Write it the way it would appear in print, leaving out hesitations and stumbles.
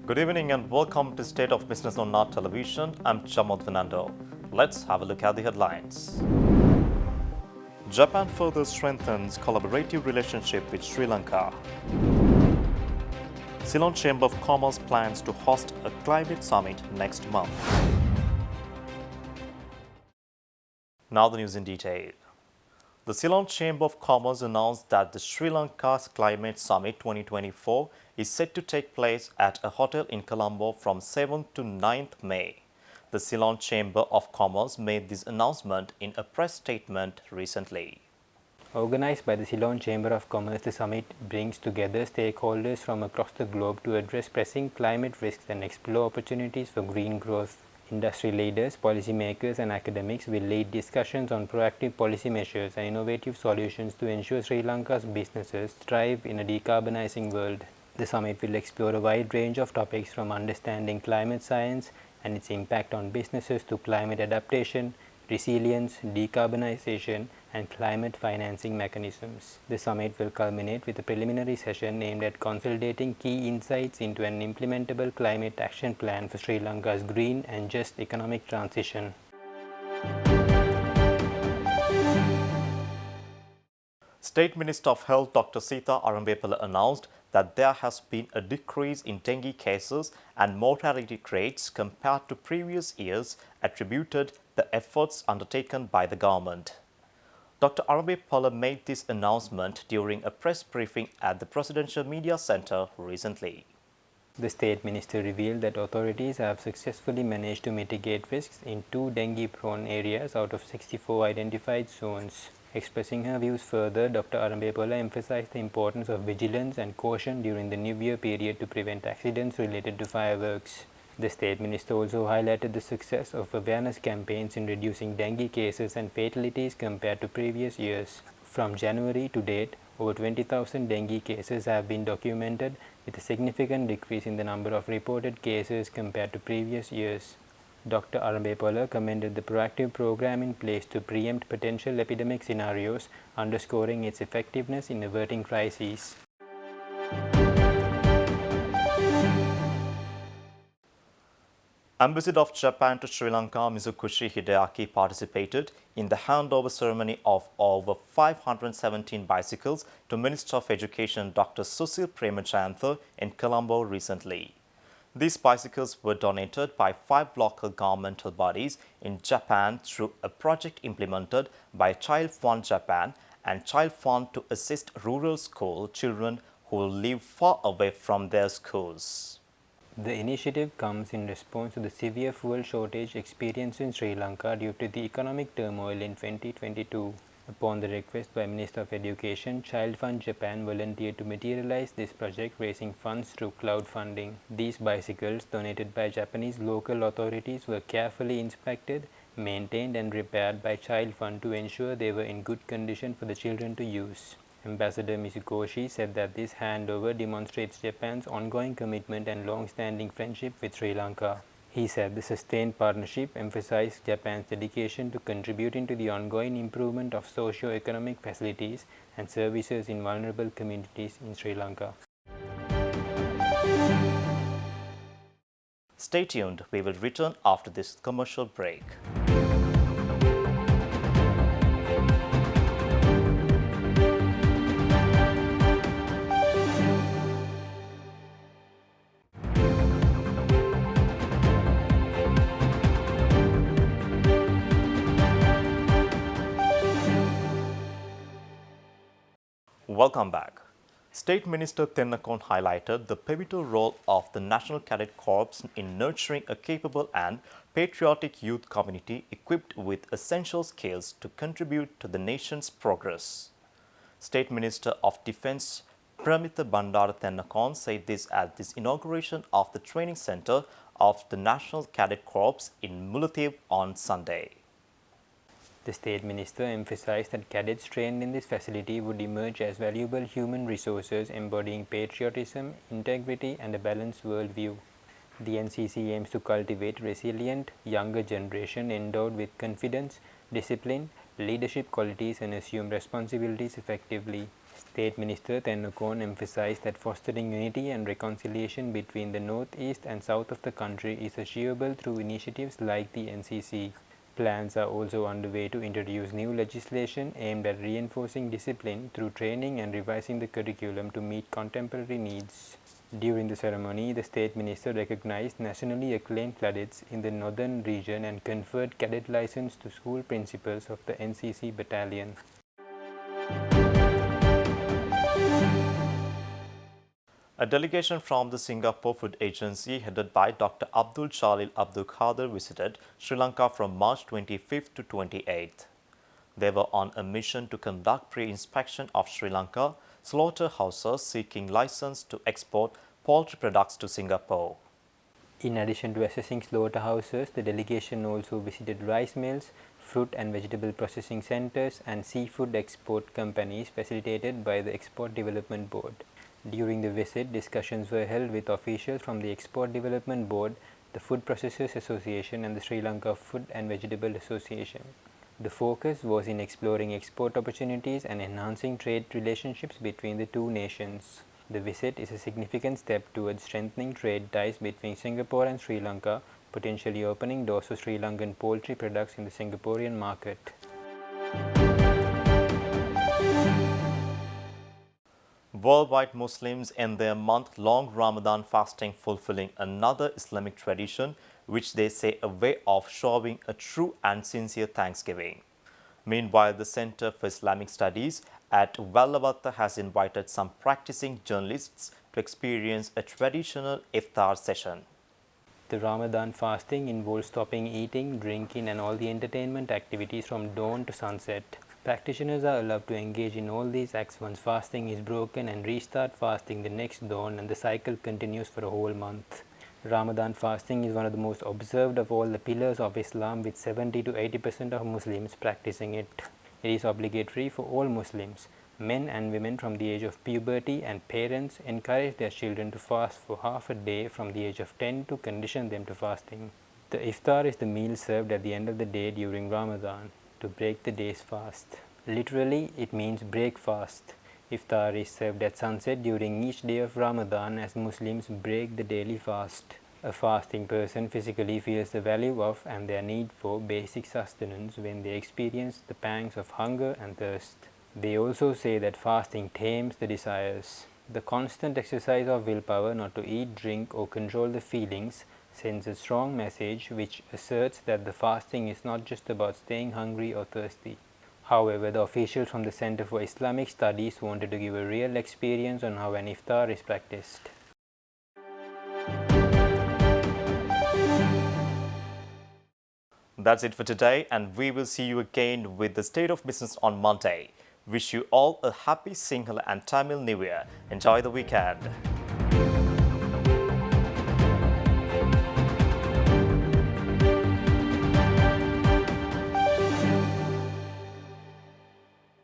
Good evening and welcome to State of Business on Not Television. I'm Chamod Fernando. Let's have a look at the headlines. Japan further strengthens collaborative relationship with Sri Lanka. Ceylon Chamber of Commerce plans to host a climate summit next month. Now the news in detail. The Ceylon Chamber of Commerce announced that the Sri Lanka's Climate Summit 2024 is set to take place at a hotel in Colombo from 7th to 9th May. The Ceylon Chamber of Commerce made this announcement in a press statement recently. Organized by the Ceylon Chamber of Commerce, the summit brings together stakeholders from across the globe to address pressing climate risks and explore opportunities for green growth. Industry leaders, policymakers and academics will lead discussions on proactive policy measures and innovative solutions to ensure Sri Lanka's businesses thrive in a decarbonizing world. The summit will explore a wide range of topics from understanding climate science and its impact on businesses to climate adaptation, resilience, decarbonization and climate financing mechanisms. The summit will culminate with a preliminary session aimed at consolidating key insights into an implementable climate action plan for Sri Lanka's green and just economic transition. State Minister of Health Dr. Sita Arambepala announced that there has been a decrease in dengue cases and mortality rates compared to previous years, attributed the efforts undertaken by the government. Dr. Arambepala made this announcement during a press briefing at the Presidential Media Center recently. The State Minister revealed that authorities have successfully managed to mitigate risks in 2 dengue-prone areas out of 64 identified zones. Expressing her views further, Dr. Arambepala emphasized the importance of vigilance and caution during the New Year period to prevent accidents related to fireworks. The State Minister also highlighted the success of awareness campaigns in reducing dengue cases and fatalities compared to previous years. From January to date, over 20,000 dengue cases have been documented, with a significant decrease in the number of reported cases compared to previous years. Dr. Arambepala commended the proactive program in place to preempt potential epidemic scenarios, underscoring its effectiveness in averting crises. Ambassador of Japan to Sri Lanka, Mizuguchi Hideaki, participated in the handover ceremony of over 517 bicycles to Minister of Education Dr. Susil Premachandra in Colombo recently. These bicycles were donated by 5 local governmental bodies in Japan through a project implemented by Child Fund Japan and Child Fund to assist rural school children who live far away from their schools. The initiative comes in response to the severe fuel shortage experienced in Sri Lanka due to the economic turmoil in 2022. Upon the request by Minister of Education, Child Fund Japan volunteered to materialize this project, raising funds through crowdfunding. These bicycles, donated by Japanese local authorities, were carefully inspected, maintained and repaired by Child Fund to ensure they were in good condition for the children to use. Ambassador Mizuguchi said that this handover demonstrates Japan's ongoing commitment and long-standing friendship with Sri Lanka. He said the sustained partnership emphasized Japan's dedication to contributing to the ongoing improvement of socio-economic facilities and services in vulnerable communities in Sri Lanka. Stay tuned, we will return after this commercial break. Welcome back. State Minister Tennakon highlighted the pivotal role of the National Cadet Corps in nurturing a capable and patriotic youth community equipped with essential skills to contribute to the nation's progress. State Minister of Defence Pramita Bandara Tennakon said this at this inauguration of the training center of the National Cadet Corps in Mullaitivu on Sunday. The State Minister emphasized that cadets trained in this facility would emerge as valuable human resources embodying patriotism, integrity and a balanced worldview. The NCC aims to cultivate a resilient, younger generation endowed with confidence, discipline, leadership qualities and assume responsibilities effectively. State Minister Tennukon emphasized that fostering unity and reconciliation between the north, east and south of the country is achievable through initiatives like the NCC. Plans are also underway to introduce new legislation aimed at reinforcing discipline through training and revising the curriculum to meet contemporary needs. During the ceremony, the State Minister recognized nationally acclaimed cadets in the northern region and conferred cadet license to school principals of the NCC battalion. A delegation from the Singapore Food Agency headed by Dr. Abdul Jalil Abdul Khader visited Sri Lanka from March 25th to 28th. They were on a mission to conduct pre-inspection of Sri Lanka slaughterhouses seeking license to export poultry products to Singapore. In addition to assessing slaughterhouses, the delegation also visited rice mills, fruit and vegetable processing centers and seafood export companies facilitated by the Export Development Board. During the visit, discussions were held with officials from the Export Development Board, the Food Processors Association and the Sri Lanka Food and Vegetable Association. The focus was in exploring export opportunities and enhancing trade relationships between the two nations. The visit is a significant step towards strengthening trade ties between Singapore and Sri Lanka, potentially opening doors for Sri Lankan poultry products in the Singaporean market. Worldwide Muslims end their month-long Ramadan fasting, fulfilling another Islamic tradition, which they say a way of showing a true and sincere thanksgiving. Meanwhile, the Center for Islamic Studies at Vallavatta has invited some practicing journalists to experience a traditional iftar session. The Ramadan fasting involves stopping eating, drinking and all the entertainment activities from dawn to sunset. Practitioners are allowed to engage in all these acts once fasting is broken and restart fasting the next dawn, and the cycle continues for a whole month. Ramadan fasting is one of the most observed of all the pillars of Islam, with 70 to 80% of Muslims practicing it. It is obligatory for all Muslims. Men and women from the age of puberty and parents encourage their children to fast for half a day from the age of 10 to condition them to fasting. The iftar is the meal served at the end of the day during Ramadan to break the day's fast. Literally, it means break fast. Iftar is served at sunset during each day of Ramadan as Muslims break the daily fast. A fasting person physically feels the value of and their need for basic sustenance when they experience the pangs of hunger and thirst. They also say that fasting tames the desires. The constant exercise of willpower not to eat, drink or control the feelings sends a strong message which asserts that the fasting is not just about staying hungry or thirsty. However, the officials from the Center for Islamic Studies wanted to give a real experience on how an iftar is practiced. That's it for today, and we will see you again with the State of Business on Monday. Wish you all a happy Sinhala and Tamil New Year. Enjoy the weekend.